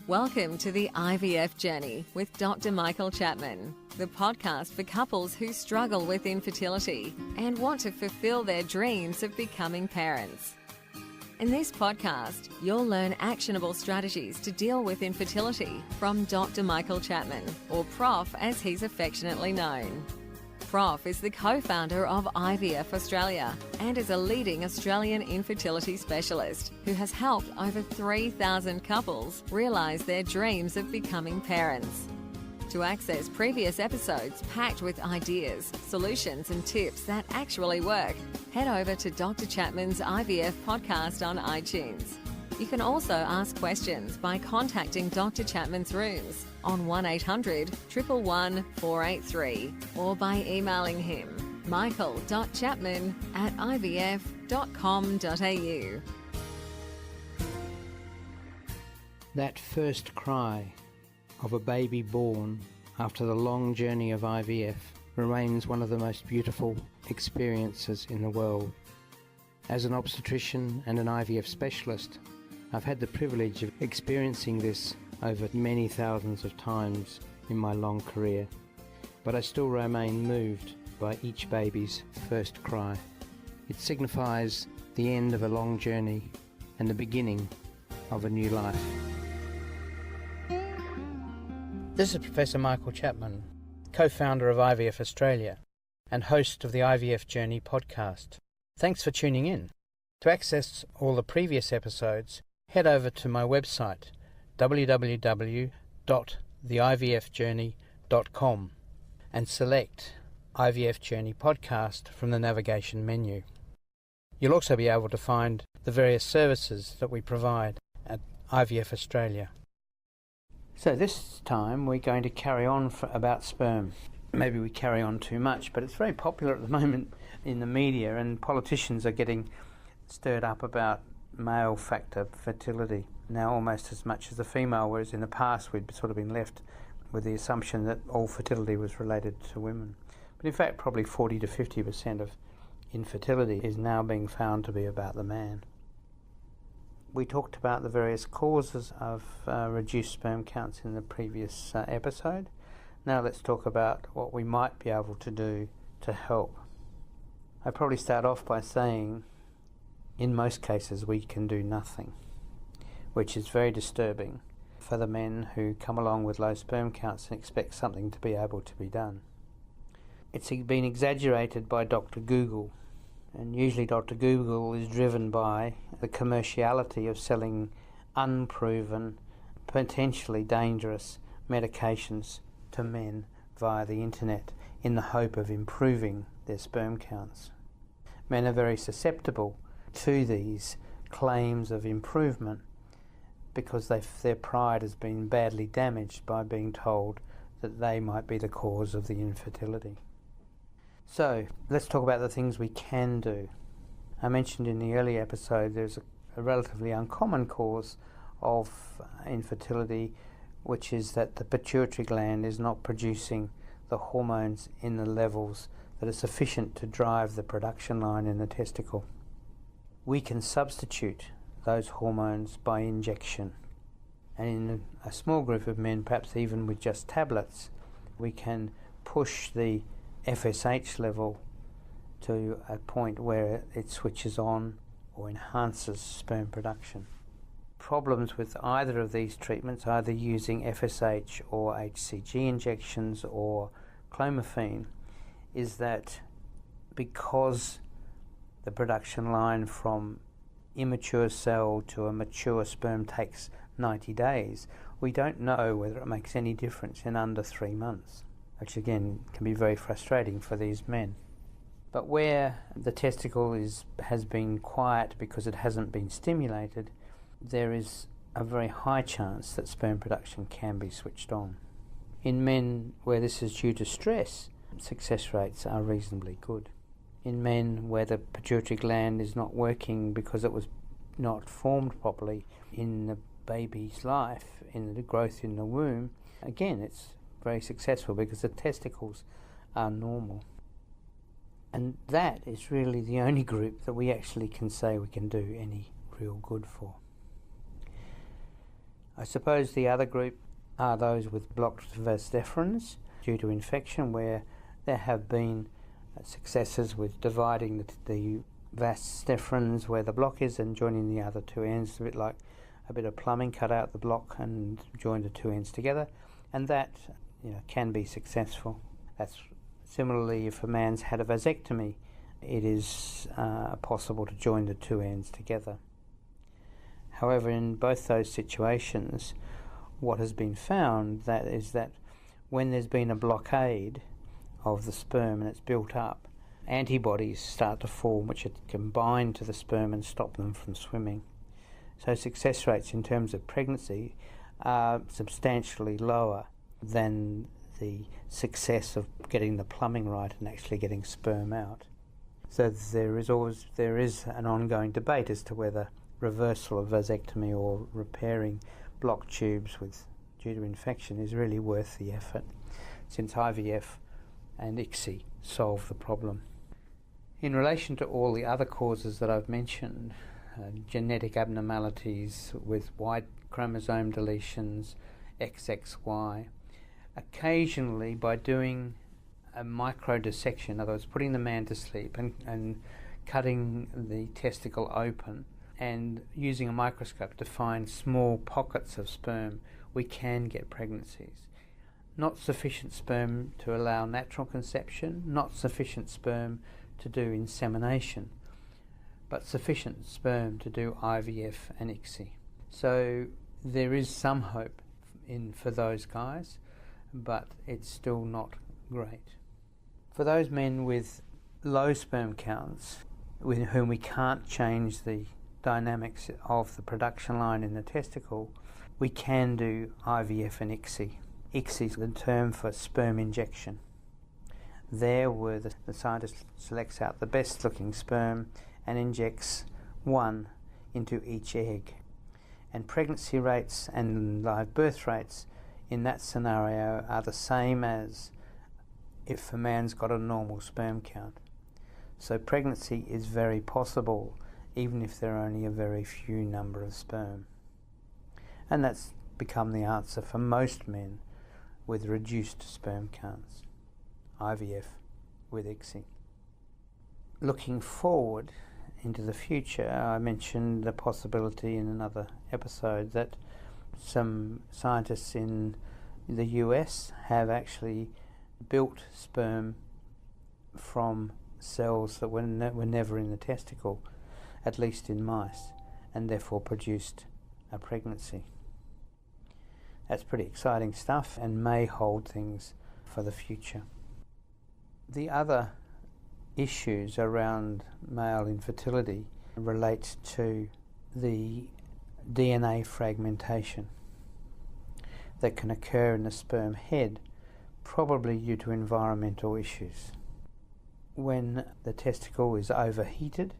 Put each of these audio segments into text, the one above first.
Welcome to the IVF Journey with Dr. Michael Chapman, the podcast for couples who struggle with infertility and want to fulfill their dreams of becoming parents. In this podcast, you'll learn actionable strategies to deal with infertility from Dr. Michael Chapman, or Prof as he's affectionately known. Prof is the co-founder of IVF Australia and is a leading Australian infertility specialist who has helped over 3,000 couples realise their dreams of becoming parents. To access previous episodes packed with ideas, solutions and tips that actually work, head over to Dr. Chapman's IVF podcast on iTunes. You can also ask questions by contacting Dr. Chapman's rooms on 1800 111 483 or by emailing him michael.chapman@ivf.com.au. That first cry of a baby born after the long journey of IVF remains one of the most beautiful experiences in the world. As an obstetrician and an IVF specialist, I've had the privilege of experiencing this over many thousands of times in my long career, but I still remain moved by each baby's first cry. It signifies the end of a long journey and the beginning of a new life. This is Professor Michael Chapman, co-founder of IVF Australia and host of the IVF Journey podcast. Thanks for tuning in. To access all the previous episodes, head over to my website www.theivfjourney.com and select IVF Journey Podcast from the navigation menu. You'll also be able to find the various services that we provide at IVF Australia. So this time we're going to carry on about sperm. Maybe we carry on too much, but it's very popular at the moment in the media, and politicians are getting stirred up about male factor fertility now almost as much as the female, whereas in the past we'd sort of been left with the assumption that all fertility was related to women. But in fact probably 40 to 50% of infertility is now being found to be about the man. We talked about the various causes of reduced sperm counts in the previous episode. Now let's talk about what we might be able to do to help. I'd probably start off by saying in most cases we can do nothing, which is very disturbing for the men who come along with low sperm counts and expect something to be able to be done. It's been exaggerated by Dr. Google, and usually Dr. Google is driven by the commerciality of selling unproven, potentially dangerous medications to men via the internet in the hope of improving their sperm counts. Men are very susceptible to these claims of improvement because their pride has been badly damaged by being told that they might be the cause of the infertility. So let's talk about the things we can do. I mentioned in the earlier episode there's a relatively uncommon cause of infertility, which is that the pituitary gland is not producing the hormones in the levels that are sufficient to drive the production line in the testicle. We can substitute those hormones by injection, and in a small group of men, perhaps even with just tablets, we can push the FSH level to a point where it switches on or enhances sperm production. Problems with either of these treatments, either using FSH or HCG injections or clomiphene, is that because the production line from immature cell to a mature sperm takes 90 days, we don't know whether it makes any difference in under 3 months, which again can be very frustrating for these men. But where the testicle has been quiet because it hasn't been stimulated, there is a very high chance that sperm production can be switched on. In men where this is due to stress, success rates are reasonably good. In men where the pituitary gland is not working because it was not formed properly in the baby's life, in the growth in the womb, again it's very successful because the testicles are normal. And that is really the only group that we actually can say we can do any real good for. I suppose the other group are those with blocked vas deferens due to infection, where there have been successes with dividing the vas deferens where the block is and joining the other two ends, a bit like a bit of plumbing, cut out the block and join the two ends together, and that can be successful. That's similarly, if a man's had a vasectomy, it is possible to join the two ends together. However, in both those situations, what has been found is that when there's been a blockade of the sperm and it's built up, antibodies start to form which can bind to the sperm and stop them from swimming. So success rates in terms of pregnancy are substantially lower than the success of getting the plumbing right and actually getting sperm out. So there is an ongoing debate as to whether reversal of vasectomy or repairing blocked tubes due to infection is really worth the effort, since IVF and ICSI solve the problem. In relation to all the other causes that I've mentioned, genetic abnormalities with Y chromosome deletions, XXY, occasionally by doing a microdissection, in other words, putting the man to sleep and cutting the testicle open and using a microscope to find small pockets of sperm, we can get pregnancies. Not sufficient sperm to allow natural conception, not sufficient sperm to do insemination, but sufficient sperm to do IVF and ICSI. So there is some hope for those guys, but it's still not great. For those men with low sperm counts, with whom we can't change the dynamics of the production line in the testicle, we can do IVF and ICSI. ICSI is the term for sperm injection. There where the scientist selects out the best looking sperm and injects one into each egg. And pregnancy rates and live birth rates in that scenario are the same as if a man's got a normal sperm count. So pregnancy is very possible even if there are only a very few number of sperm. And that's become the answer for most men with reduced sperm counts. IVF with ICSI. Looking forward into the future, I mentioned the possibility in another episode that some scientists in the US have actually built sperm from cells that were never in the testicle, at least in mice, and therefore produced a pregnancy. That's pretty exciting stuff and may hold things for the future. The other issues around male infertility relate to the DNA fragmentation that can occur in the sperm head, probably due to environmental issues. When the testicle is overheated,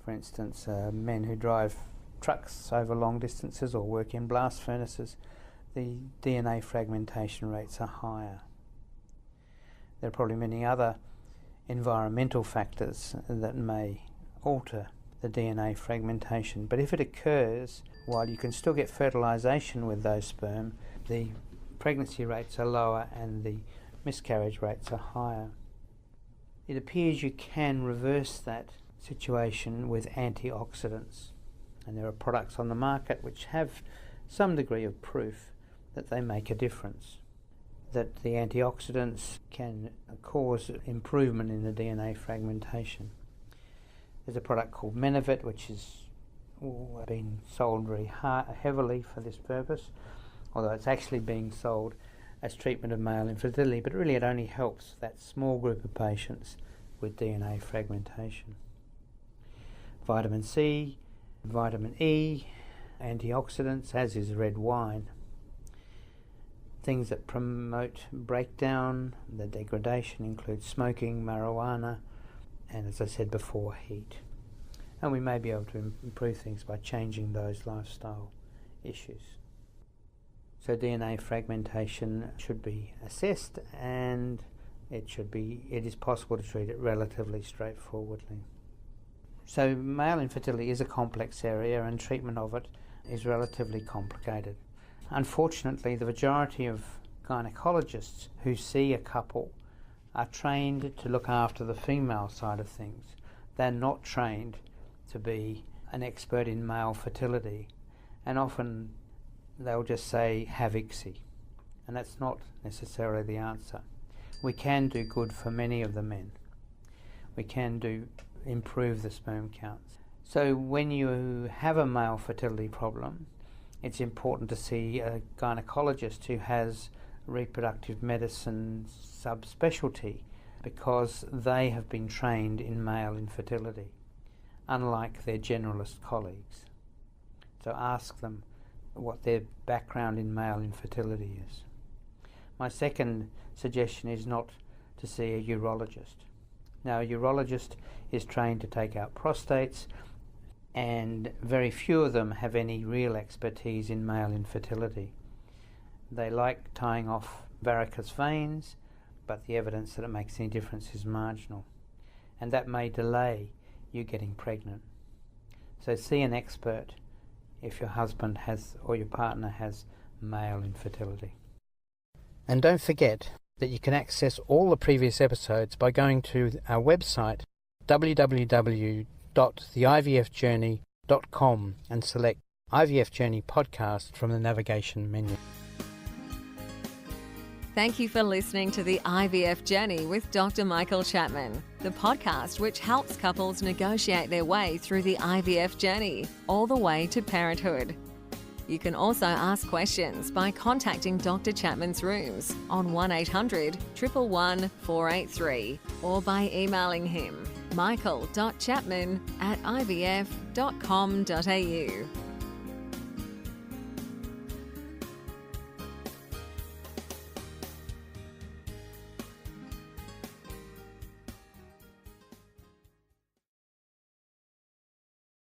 for instance, men who drive trucks over long distances or work in blast furnaces, the DNA fragmentation rates are higher. There are probably many other environmental factors that may alter the DNA fragmentation, but if it occurs while you can still get fertilization with those sperm, the pregnancy rates are lower and the miscarriage rates are higher. It appears you can reverse that situation with antioxidants, and there are products on the market which have some degree of proof that they make a difference, that the antioxidants can cause improvement in the DNA fragmentation. There's a product called Menavit which has been sold very heavily for this purpose, although it's actually being sold as treatment of male infertility, but really it only helps that small group of patients with DNA fragmentation. Vitamin C, vitamin E, antioxidants, as is red wine. Things that promote breakdown, the degradation, include smoking, marijuana, and as I said before, heat. And we may be able to improve things by changing those lifestyle issues. So DNA fragmentation should be assessed, and it is possible to treat it relatively straightforwardly. So male infertility is a complex area and treatment of it is relatively complicated. unfortunately, the majority of gynecologists who see a couple are trained to look after the female side of things. They're not trained to be an expert in male fertility, and often they'll just say, have ICSI, and that's not necessarily the answer. We can do good for many of the men. We can improve the sperm counts. So when you have a male fertility problem, it's important to see a gynecologist who has reproductive medicine subspecialty, because they have been trained in male infertility, unlike their generalist colleagues. So ask them what their background in male infertility is. My second suggestion is not to see a urologist. Now, a urologist is trained to take out prostates, and very few of them have any real expertise in male infertility. They like tying off varicose veins, but the evidence that it makes any difference is marginal, and that may delay you getting pregnant. So see an expert if your husband has or your partner has male infertility. And don't forget that you can access all the previous episodes by going to our website www.theivfjourney.com and select IVF Journey Podcast from the navigation menu. Thank you for listening to the IVF Journey with Dr. Michael Chapman, the podcast which helps couples negotiate their way through the IVF journey, all the way to parenthood. You can also ask questions by contacting Dr. Chapman's rooms on 1-800-111 483 or by emailing him michael.chapman@ivf.com.au.